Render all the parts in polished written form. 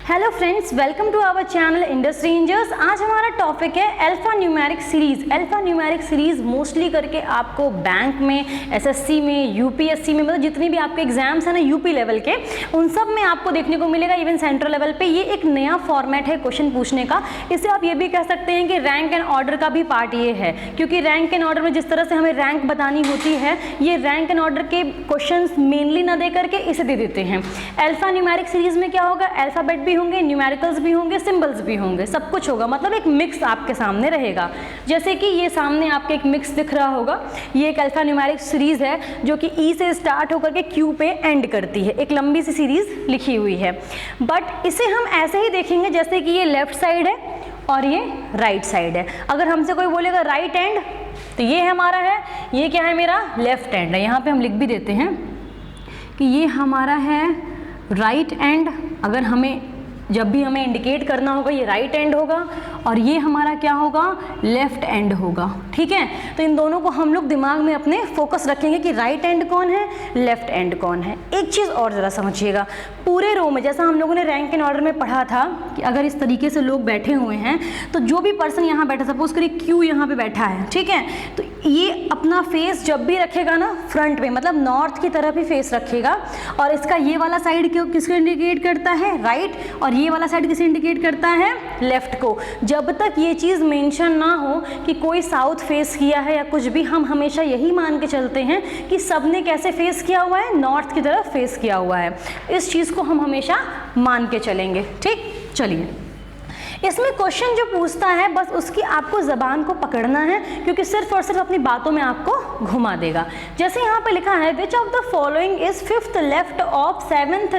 Hello friends, welcome to our channel industry engineers. आज हमारा topic है अल्फा न्यूमेरिक सीरीज। अल्फा न्यूमेरिक सीरीज मोस्टली करके आपको बैंक में, एसएससी में, यूपीएससी में, मतलब जितनी भी आपके एग्जाम्स हैं ना यूपी लेवल के, उन सब में आपको देखने को मिलेगा। इवन सेंट्रल लेवल पे ये एक नया फॉर्मेट है क्वेश्चन पूछने का। इससे आप ये भी कह सकते हैं कि रैंक एंड ऑर्डर का भी पार्ट ये है, क्योंकि रैंक एंड ऑर्डर में जिस तरह से हमें रैंक बतानी होती है, ये रैंक एंड ऑर्डर के क्वेश्चन मेनली ना दे करके इसे दे देते हैं। अल्फा न्यूमेरिक सीरीज में क्या होगा, अल्फाबेट भी होंगे, न्यूमेरिकल्स भी होंगे, सिंबल्स भी होंगे, सब कुछ होगा, मतलब एक मिक्स आपके सामने रहेगा। जैसे कि ये सामने आपके एक मिक्स दिख रहा होगा, ये एक अल्फा न्यूमेरिक सीरीज है जो कि ई से स्टार्ट होकर के क्यू पे एंड करती है। एक लंबी सी सीरीज लिखी हुई है, बट इसे हम ऐसे ही देखेंगे जैसे कि ये लेफ्ट साइड है और ये राइट साइड है। अगर हमसे कोई बोलेगा राइट एंड, तो ये हमारा है, ये क्या है, मेरा लेफ्ट एंड है। यहाँ पे हम लिख भी देते हैं कि ये हमारा है राइट एंड। अगर हमें जब भी हमें इंडिकेट करना होगा, ये राइट एंड होगा और ये हमारा क्या होगा, लेफ्ट एंड होगा। ठीक है, तो इन दोनों को हम लोग दिमाग में अपने फोकस रखेंगे कि राइट एंड कौन है, लेफ्ट एंड कौन है। एक चीज़ और ज़रा समझिएगा, पूरे रो में जैसा हम लोगों ने रैंक एंड ऑर्डर में पढ़ा था कि अगर इस तरीके से लोग बैठे हुए हैं तो जो भी पर्सन यहाँ बैठा, सपोज करिए क्यू यहाँ पे बैठा है, ठीक है, तो ये अपना फेस जब भी रखेगा ना फ्रंट पे, मतलब नॉर्थ की तरफ ही फेस रखेगा। और इसका ये वाला साइड क्यों किसको इंडिकेट करता है, राइट, और ये वाला साइड किसे इंडिकेट करता है, लेफ्ट को। जब तक ये चीज़ मेंशन ना हो कि कोई साउथ फेस किया है या कुछ भी, हम हमेशा यही मान के चलते हैं कि सबने कैसे फेस किया हुआ है, नॉर्थ की तरफ फेस किया हुआ है। इस चीज़ को हम हमेशा मान के चलेंगे। ठीक, चलिए, इसमें क्वेश्चन जो पूछता है बस उसकी आपको ज़बान को पकड़ना है, क्योंकि सिर्फ और सिर्फ अपनी बातों में आपको घुमा देगा। जैसे यहाँ पे लिखा है, which of the following is fifth left of seventh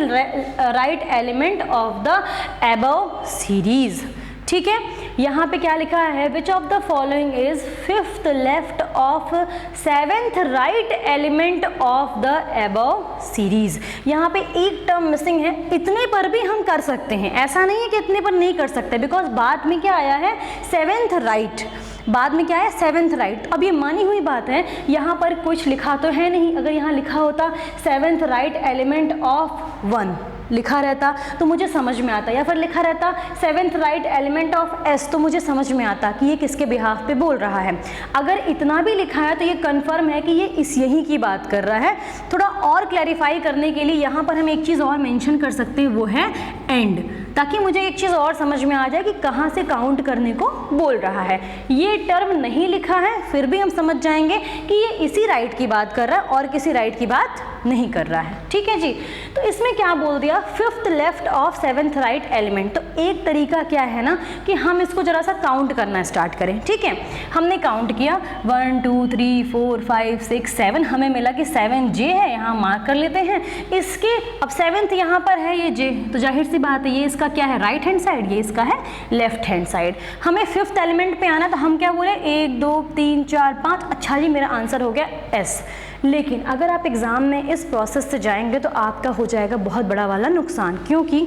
right element of the above series. ठीक है, यहाँ पे क्या लिखा है, which of the following is fifth left of seventh right element of the above series. यहाँ पे एक टर्म मिसिंग है, इतने पर भी हम कर सकते हैं, ऐसा नहीं है कि इतने पर नहीं कर सकते, बिकॉज बाद में क्या आया है, सेवेंथ राइट, बाद में क्या है, सेवेंथ राइट। अब ये मानी हुई बात है, यहाँ पर कुछ लिखा तो है नहीं। अगर यहाँ लिखा होता सेवेंथ राइट एलिमेंट ऑफ 1 लिखा रहता तो मुझे समझ में आता, या फिर लिखा रहता seventh right element of S, तो मुझे समझ में आता कि ये किसके बिहाफ पे बोल रहा है। अगर इतना भी लिखा है तो ये कंफर्म है कि ये इस यही की बात कर रहा है। थोड़ा और क्लैरिफाई करने के लिए यहाँ पर हम एक चीज़ और मेंशन कर सकते हैं, वो है एंड, ताकि मुझे एक चीज़ और समझ में आ जाए कि कहाँ से काउंट करने को बोल रहा है। ये टर्म नहीं लिखा है, फिर भी हम समझ जाएंगे कि ये इसी राइट की बात कर रहा है और किसी राइट की बात नहीं कर रहा है। ठीक है जी, तो इसमें क्या बोल दिया, fifth left of seventh right element. तो एक तरीका क्या है ना कि हम इसको जरा सा काउंट करना स्टार्ट करें। ठीक है, हमने काउंट किया 1 2 3 4 5 6 7, हमें मिला कि 7 जे है, यहाँ मार्क कर लेते हैं इसके। अब सेवेंथ यहाँ पर है ये जे, तो जाहिर सी बात है ये इसका क्या है, राइट हैंड साइड, ये इसका है लेफ्ट हैंड साइड। हमें फिफ्थ एलिमेंट पे आना, तो हम क्या बोले, 1 2 3 4 5। अच्छा जी, मेरा आंसर हो गया एस। लेकिन अगर आप एग्ज़ाम में इस प्रोसेस से जाएंगे तो आपका हो जाएगा बहुत बड़ा वाला नुकसान, क्योंकि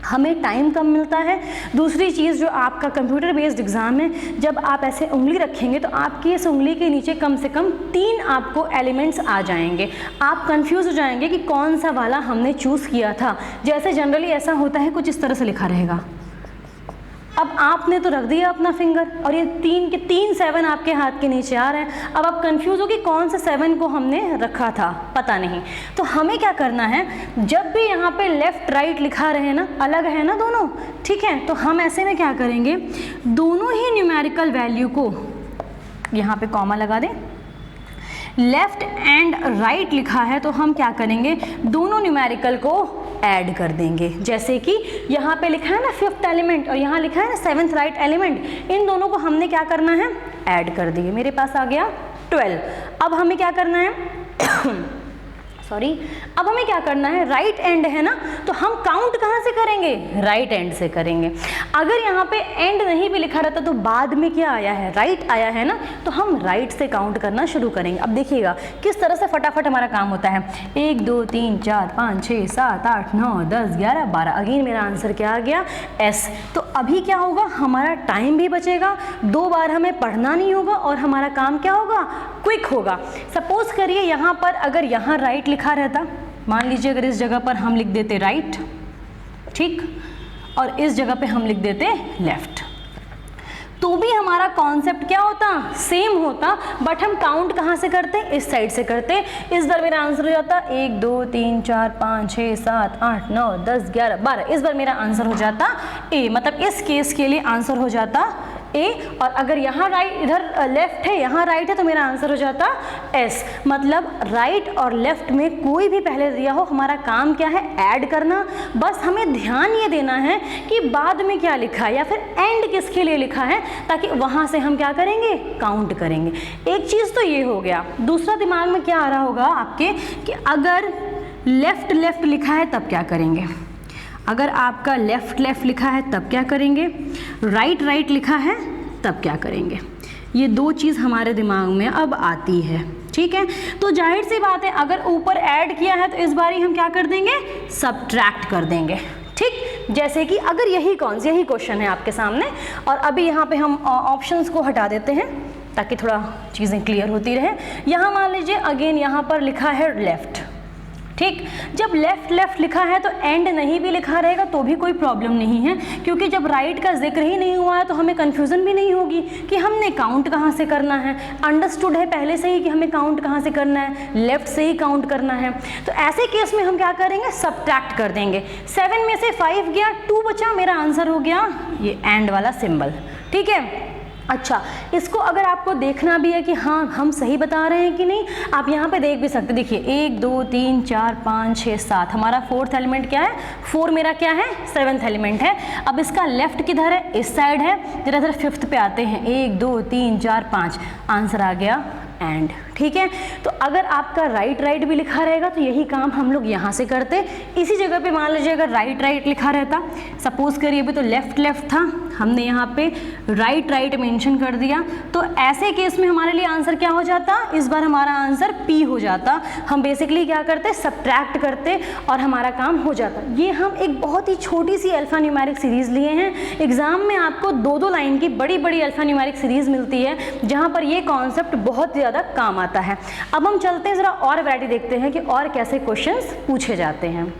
हमें टाइम कम मिलता है। दूसरी चीज़, जो आपका कंप्यूटर बेस्ड एग्ज़ाम है, जब आप ऐसे उंगली रखेंगे तो आपकी इस उंगली के नीचे कम से कम 3 आपको एलिमेंट्स आ जाएंगे। आप कंफ्यूज हो जाएंगे कि कौन सा वाला हमने चूज़ किया था। जैसे जनरली ऐसा होता है, कुछ इस तरह से लिखा रहेगा। अब आपने तो रख दिया अपना फिंगर और ये 3 के 3 7 आपके हाथ के नीचे आ रहे हैं। अब आप कंफ्यूज हो कि कौन सा 7 को हमने रखा था, पता नहीं। तो हमें क्या करना है, जब भी यहाँ पे लेफ्ट राइट लिखा रहे ना, अलग है ना दोनों, ठीक है, तो हम ऐसे में क्या करेंगे, दोनों ही न्यूमेरिकल वैल्यू को यहाँ पे कॉमा लगा दें। लेफ्ट एंड राइट लिखा है तो हम क्या करेंगे, दोनों न्यूमेरिकल को ऐड कर देंगे। जैसे कि यहाँ पे लिखा है ना फिफ्थ एलिमेंट और यहाँ लिखा है ना सेवेंथ राइट एलिमेंट, इन दोनों को हमने क्या करना है, ऐड कर दिए। मेरे पास आ गया 12। अब हमें क्या करना है सॉरी, अब हमें क्या करना है, राइट एंड है ना, तो हम काउंट कहाँ से करेंगे, राइट एंड से करेंगे। अगर यहाँ पे एंड नहीं भी लिखा रहता तो बाद में क्या आया है, राइट आया है ना, तो हम राइट से काउंट करना शुरू करेंगे। अब देखिएगा किस तरह से फटाफट हमारा काम होता है। 1 2 3 4 5 6 7 8 9 10 11 12। अगेन मेरा आंसर क्या आ गया, एस। तो अभी क्या होगा, हमारा टाइम भी बचेगा, 2 बार हमें पढ़ना नहीं होगा और हमारा काम क्या होगा, क्विक होगा। सपोज करिए यहाँ पर अगर यहाँ राइट लिखा रहता, मान लीजिए अगर इस जगह पर हम लिख देते राइट, ठीक, और इस जगह पे हम लिख देते लेफ्ट, तो भी हमारा कॉन्सेप्ट क्या होता, सेम होता, बट हम काउंट कहाँ से करते, इस साइड से करते। इस बार मेरा आंसर हो जाता 1 2 3 4 5 6 7 8 9 10 11 12, इस बार मेरा आंसर हो जाता ए, मतलब इस केस के लिए आंसर हो जाता ए। और अगर यहाँ राइट, इधर लेफ्ट है, यहाँ राइट है, तो मेरा आंसर हो जाता एस। मतलब राइट और लेफ्ट में कोई भी पहले दिया हो, हमारा काम क्या है, ऐड करना। बस हमें ध्यान ये देना है कि बाद में क्या लिखा है या फिर एंड किसके लिए लिखा है, ताकि वहाँ से हम क्या करेंगे, काउंट करेंगे। एक चीज़ तो ये हो गया। दूसरा दिमाग में क्या आ रहा होगा आपके कि अगर लेफ्ट लेफ्ट लिखा है तब क्या करेंगे, अगर आपका लेफ्ट लेफ्ट लिखा है तब क्या करेंगे, राइट राइट लिखा है तब क्या करेंगे। ये दो चीज़ हमारे दिमाग में अब आती है, ठीक है। तो जाहिर सी बात है, अगर ऊपर ऐड किया है तो इस बार ही हम क्या कर देंगे, सबट्रैक्ट कर देंगे, ठीक। जैसे कि अगर यही क्वेश्चन है आपके सामने, और अभी यहाँ पे हम ऑप्शंस को हटा देते हैं ताकि थोड़ा चीज़ें क्लियर होती रहे। यहाँ मान लीजिए अगेन यहाँ पर लिखा है लेफ्ट, ठीक। जब लेफ्ट लेफ्ट लिखा है तो एंड नहीं भी लिखा रहेगा तो भी कोई प्रॉब्लम नहीं है, क्योंकि जब राइट का जिक्र ही नहीं हुआ है तो हमें कन्फ्यूज़न भी नहीं होगी कि हमने काउंट कहाँ से करना है। अंडरस्टूड है पहले से ही कि हमें काउंट कहाँ से करना है, लेफ्ट से ही काउंट करना है। तो ऐसे केस में हम क्या करेंगे, सबट्रैक्ट कर देंगे। 7 में से 5 गया, 2 बचा, मेरा आंसर हो गया ये एंड वाला सिंबल, ठीक है। अच्छा, इसको अगर आपको देखना भी है कि हाँ हम सही बता रहे हैं कि नहीं, आप यहाँ पे देख भी सकते। देखिए 1 2 3 4 5 6 7, हमारा 4th एलिमेंट क्या है, 4 मेरा क्या है, 7th एलिमेंट है। अब इसका लेफ्ट किधर है, इस साइड है। जरा जरा 5th पे आते हैं, 1 2 3 4 5, आंसर आ गया एंड, ठीक है। तो अगर आपका राइट राइट भी लिखा रहेगा तो यही काम हम लोग यहाँ से करते। इसी जगह पे मान लीजिए अगर राइट राइट लिखा रहता, सपोज करिए अभी तो लेफ्ट लेफ्ट था, हमने यहाँ पे राइट राइट मेंशन कर दिया, तो ऐसे केस में हमारे लिए आंसर क्या हो जाता, इस बार हमारा आंसर पी हो जाता। हम बेसिकली क्या करते, सबट्रैक्ट करते और हमारा काम हो जाता। ये हम एक बहुत ही छोटी सी अल्फा न्यूमेरिक सीरीज़ लिए हैं। एग्जाम में आपको 2-2 लाइन की बड़ी बड़ी अल्फा न्यूमेरिक सीरीज़ मिलती है, जहाँ पर ये कॉन्सेप्ट बहुत ज़्यादा काम आता है। अब हम चलते हैं ज़रा और वैरायटी देखते हैं कि और कैसे क्वेश्चंस पूछे जाते हैं।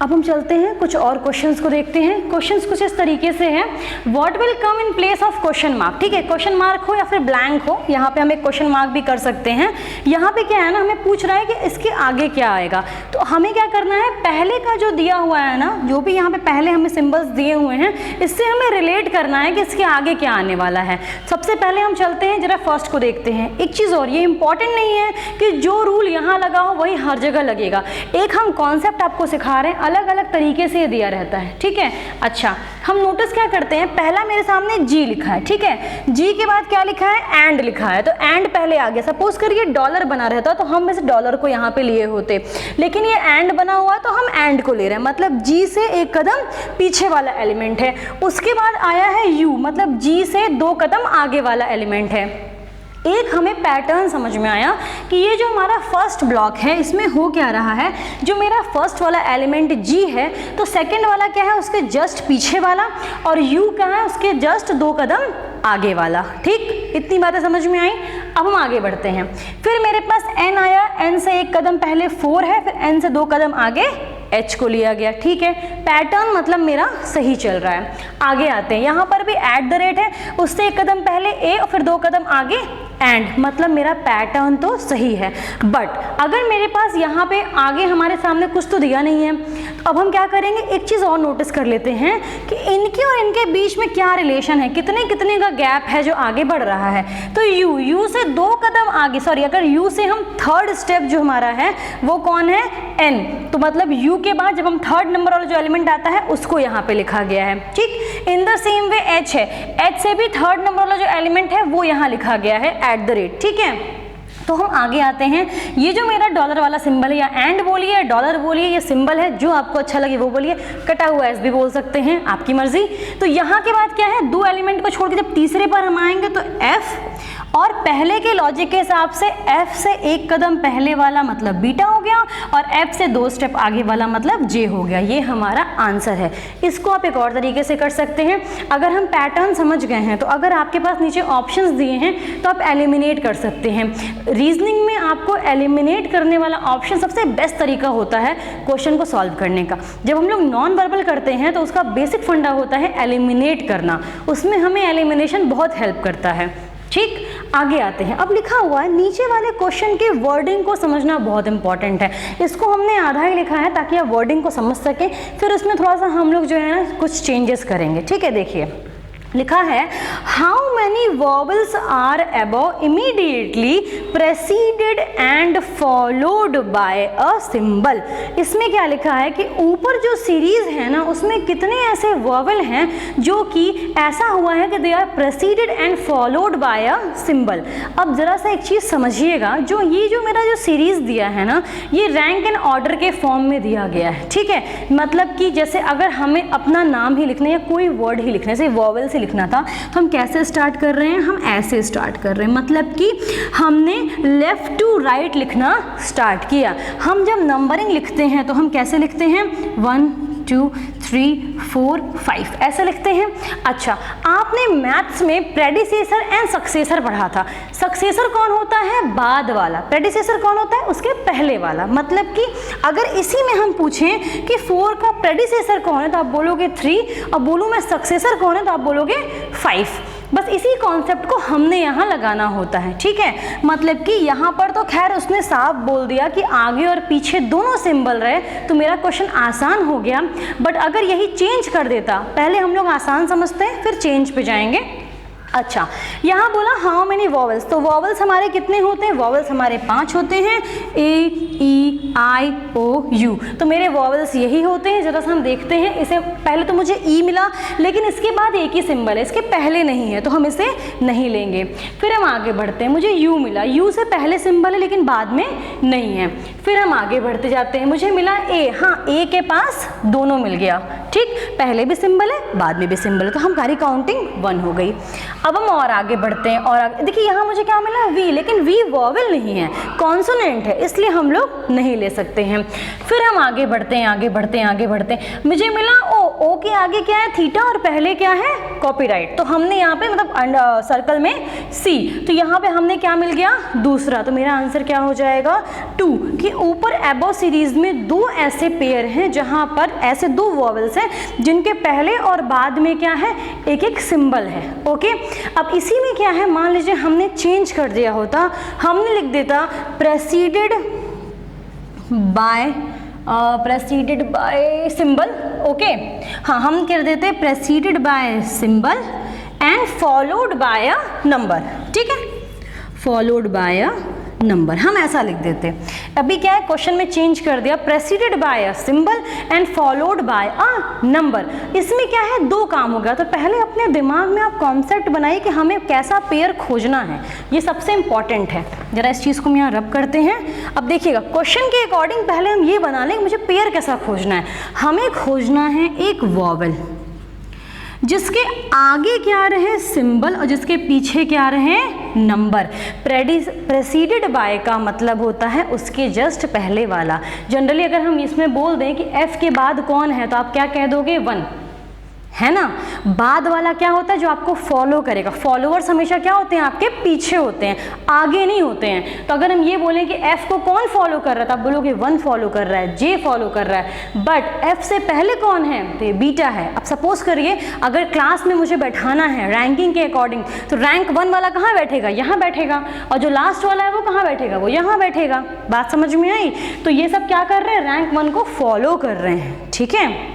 अब हम चलते हैं कुछ और क्वेश्चंस को देखते हैं। क्वेश्चंस कुछ इस तरीके से हैं, what will come in place of question mark, ठीक है। क्वेश्चन मार्क हो या फिर ब्लैंक हो, यहाँ पे हम एक क्वेश्चन मार्क भी कर सकते हैं। यहाँ पे क्या है ना, हमें पूछ रहा है कि इसके आगे क्या आएगा, तो हमें क्या करना है, पहले का जो दिया हुआ है ना, जो भी यहाँ पे पहले हमें सिम्बल्स दिए हुए हैं, इससे हमें रिलेट करना है कि इसके आगे क्या आने वाला है। सबसे पहले हम चलते हैं, जरा फर्स्ट को देखते हैं। एक चीज़ और, ये इंपॉर्टेंट नहीं है कि जो रूल यहाँ लगा हो वही हर जगह लगेगा। एक हम कॉन्सेप्ट आपको सिखा रहे हैं, अलग अलग तरीके से ये दिया रहता है, ठीक है। अच्छा, हम नोटिस क्या करते हैं, पहला मेरे सामने जी लिखा है, ठीक है। जी के बाद क्या लिखा है, एंड लिखा है, तो एंड पहले आ गया। सपोज करिए डॉलर बना रहता तो हम वैसे डॉलर को यहाँ पे लिए होते, लेकिन ये एंड बना हुआ तो हम एंड को ले रहे हैं, मतलब जी से एक कदम पीछे वाला एलिमेंट है। उसके बाद आया है यू, मतलब जी से 2 कदम आगे वाला एलिमेंट है। एक हमें पैटर्न समझ में आया कि ये जो हमारा फर्स्ट ब्लॉक है, इसमें हो क्या रहा है, जो मेरा फर्स्ट वाला एलिमेंट जी है, तो सेकंड वाला क्या है, उसके जस्ट पीछे वाला, और यू क्या है, उसके जस्ट 2 कदम आगे वाला, ठीक। इतनी बातें समझ में आई। अब हम आगे बढ़ते हैं। फिर मेरे पास एन आया, एन से 1 कदम पहले 4 है, फिर एन से 2 कदम आगे एच को लिया गया, ठीक है। पैटर्न मतलब मेरा सही चल रहा है। आगे आते हैं, यहाँ पर भी एट द रेट है, उससे 1 कदम पहले ए और फिर 2 कदम आगे एंड, मतलब मेरा पैटर्न तो सही है। बट अगर मेरे पास यहाँ पे आगे हमारे सामने कुछ तो दिया नहीं है, तो अब हम क्या करेंगे, एक चीज़ और नोटिस कर लेते हैं कि इनके और इनके बीच में क्या रिलेशन है, कितने कितने का गैप है जो आगे बढ़ रहा है। तो यू से 2 कदम आगे, सॉरी, अगर यू से हम 3rd स्टेप जो हमारा है वो कौन है, एन, तो मतलब यू के बाद जब हम 3rd नंबर वाला जो एलिमेंट आता है उसको यहाँ पे लिखा गया है, ठीक। In the same way H है, एच से भी 3rd नंबर वाला जो एलिमेंट है वो यहाँ लिखा गया है एट द रेट, ठीक है। तो हम आगे आते हैं। ये जो मेरा डॉलर वाला सिंबल है, या एंड बोलिए, डॉलर बोलिए, ये सिंबल है, जो आपको अच्छा लगे वो बोलिए, कटा हुआ एस भी बोल सकते हैं, आपकी मर्जी। तो यहाँ के बाद क्या है, 2 एलिमेंट को छोड़ के जब तीसरे पर हम आएंगे तो एफ, और पहले के लॉजिक के हिसाब से F से एक कदम पहले वाला मतलब बीटा हो गया और F से 2 स्टेप आगे वाला मतलब J हो गया। ये हमारा आंसर है। इसको आप एक और तरीके से कर सकते हैं। अगर हम पैटर्न समझ गए हैं तो अगर आपके पास नीचे ऑप्शंस दिए हैं तो आप एलिमिनेट कर सकते हैं। रीजनिंग में आपको एलिमिनेट करने वाला ऑप्शन सबसे बेस्ट तरीका होता है क्वेश्चन को सॉल्व करने का। जब हम लोग नॉन वर्बल करते हैं तो उसका बेसिक फंडा होता है एलिमिनेट करना, उसमें हमें एलिमिनेशन बहुत हेल्प करता है। ठीक, आगे आते हैं। अब लिखा हुआ है नीचे वाले क्वेश्चन के वर्डिंग को समझना बहुत इंपॉर्टेंट है। इसको हमने आधा ही लिखा है ताकि आप वर्डिंग को समझ सकें, फिर उसमें थोड़ा सा हम लोग जो है ना कुछ चेंजेस करेंगे। ठीक है, देखिए लिखा है how many vowels are above immediately preceded and followed by a symbol. इसमें क्या लिखा है कि ऊपर जो सीरीज है ना उसमें कितने ऐसे वॉवल हैं जो कि ऐसा हुआ है कि they are preceded and followed by a symbol. अब जरा सा एक चीज़ समझिएगा, जो मेरा जो सीरीज दिया है ना ये रैंक एंड ऑर्डर के फॉर्म में दिया गया है। ठीक है, मतलब कि जैसे अगर हमें अपना नाम ही लिखना है या कोई वर्ड ही लिखना है, जैसे वॉवल से लिखना था तो हम कैसे स्टार्ट कर रहे हैं, हम ऐसे स्टार्ट कर रहे हैं, मतलब कि हमने लेफ्ट टू राइट लिखना स्टार्ट किया। हम जब नंबरिंग लिखते हैं तो हम कैसे लिखते हैं 1 2 3 4 5 ऐसे लिखते हैं। अच्छा, आपने मैथ्स में प्रेडिसेसर एंड सक्सेसर पढ़ा था। सक्सेसर कौन होता है, बाद वाला। प्रेडिसेसर कौन होता है, उसके पहले वाला। मतलब कि अगर इसी में हम पूछें कि 4 का प्रेडिसेसर कौन है तो आप बोलोगे 3, और बोलूँ मैं सक्सेसर कौन है तो आप बोलोगे 5। बस इसी कॉन्सेप्ट को हमने यहाँ लगाना होता है। ठीक है, मतलब कि यहाँ पर तो खैर उसने साफ बोल दिया कि आगे और पीछे दोनों सिंबल रहे तो मेरा क्वेश्चन आसान हो गया। बट अगर यही चेंज कर देता, पहले हम लोग आसान समझते हैं फिर चेंज पे जाएंगे। अच्छा, यहाँ बोला हाउ मेनी वॉवल्स, तो वॉवल्स हमारे कितने होते हैं, वॉवल्स हमारे 5 होते हैं, ए ई आई ओ यू। तो मेरे वॉवल्स यही होते हैं। जरा सा हम देखते हैं, इसे पहले तो मुझे ई मिला लेकिन इसके बाद एक ही सिंबल है, इसके पहले नहीं है तो हम इसे नहीं लेंगे। फिर हम आगे बढ़ते हैं, मुझे यू मिला, यू से पहले सिंबल है लेकिन बाद में नहीं है। फिर हम आगे बढ़ते जाते हैं, मुझे मिला ए, हाँ ए के पास दोनों मिल गया। ठीक, पहले भी सिंबल है बाद में भी सिंबल है, तो हमारी काउंटिंग 1 हो गई। अब हम और आगे बढ़ते हैं और आगे देखिए यहाँ मुझे क्या मिला वी, लेकिन वी वॉवेल नहीं है, कॉन्सोनेंट है, इसलिए हम लोग नहीं ले सकते हैं। फिर हम आगे बढ़ते हैं आगे बढ़ते हैं आगे बढ़ते हैं, मुझे मिला ओ, ओ के आगे क्या है थीटा और पहले क्या है कॉपीराइट। तो हमने यहाँ पे मतलब सर्कल में सी, तो यहाँ पे हमने क्या मिल गया दूसरा। तो मेरा आंसर क्या हो जाएगा 2, कि ऊपर एबो सीरीज में 2 ऐसे पेयर हैं जहाँ पर ऐसे 2 वॉवेल्स हैं जिनके पहले और बाद में क्या है एक एक सिंबल है। ओके, अब इसी में क्या है, मान लीजिए हमने चेंज कर दिया होता, हमने लिख देता प्रेसीडेड बाय सिंबल। ओके, हाँ हम कर देते preceded by symbol and followed by a number. ठीक है, फॉलोड बाय अ नंबर, हम ऐसा लिख देते। अभी क्या है क्वेश्चन में चेंज कर दिया, preceded by a symbol and followed by a number. इसमें क्या है 2 काम हो गया। तो पहले अपने दिमाग में आप कॉन्सेप्ट बनाइए कि हमें कैसा पेयर खोजना है, ये सबसे इंपॉर्टेंट है। जरा इस चीज़ को हम यहाँ रब करते हैं। अब देखिएगा क्वेश्चन के अकॉर्डिंग पहले हम ये बना लें मुझे पेयर कैसा खोजना है। हमें खोजना है एक वॉवेल जिसके आगे क्या रहे सिंबल और जिसके पीछे क्या रहे नंबर। प्रेसीडेड बाय का मतलब होता है उसके जस्ट पहले वाला। जनरली अगर हम इसमें बोल दें कि F के बाद कौन है तो आप क्या कह दोगे 1, है ना। बाद वाला क्या होता है जो आपको फॉलो करेगा। फॉलोअर्स हमेशा क्या होते हैं आपके पीछे होते हैं, आगे नहीं होते हैं। तो अगर हम ये बोलें कि F को कौन फॉलो कर रहा है तो आप बोलोगे 1 फॉलो कर रहा है, J फॉलो कर रहा है, बट F से पहले कौन है तो ये बीटा है। अब सपोज करिए अगर क्लास में मुझे बैठाना है रैंकिंग के अकॉर्डिंग तो रैंक 1 वाला कहाँ बैठेगा, यहाँ बैठेगा, और जो लास्ट वाला है वो कहाँ बैठेगा, वो यहाँ बैठेगा। बात समझ में आई। तो ये सब क्या कर रहे हैं, रैंक 1 को फॉलो कर रहे हैं। ठीक है,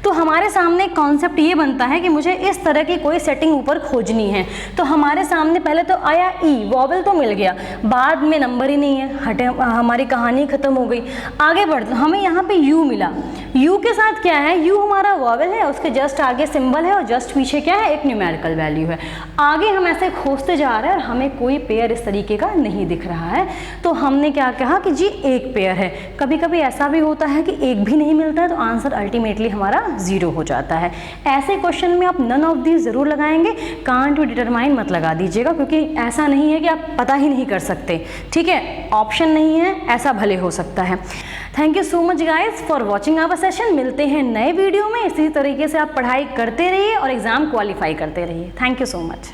तो हमारे सामने कॉन्सेप्ट ये बनता है कि मुझे इस तरह की कोई सेटिंग ऊपर खोजनी है। तो हमारे सामने पहले तो आया ई, वॉवेल तो मिल गया, बाद में नंबर ही नहीं है, हटे, हमारी कहानी खत्म हो गई। आगे बढ़ते हमें यहाँ पे यू मिला, यू के साथ क्या है, यू हमारा वॉवेल है, उसके जस्ट आगे सिंबल है और जस्ट पीछे क्या है एक न्यूमेरिकल वैल्यू है। आगे हम ऐसे खोजते जा रहे हैं और हमें कोई पेयर इस तरीके का नहीं दिख रहा है। तो हमने क्या कहा कि जी एक पेयर है। कभी कभी ऐसा भी होता है कि एक भी नहीं मिलता है तो आंसर अल्टीमेटली हमारा जीरो हो जाता है। ऐसे क्वेश्चन में आप नन ऑफ दीज जरूर लगाएंगे, कांट बी डिटरमाइन मत लगा दीजिएगा, क्योंकि ऐसा नहीं है कि आप पता ही नहीं कर सकते, ठीक है, ऑप्शन नहीं है, ऐसा भले हो सकता है। Thank you so much guys for watching our session. मिलते हैं नए वीडियो में। इसी तरीके से आप पढ़ाई करते रहिए और एग्जाम क्वालिफाई करते रहिए। Thank you so much.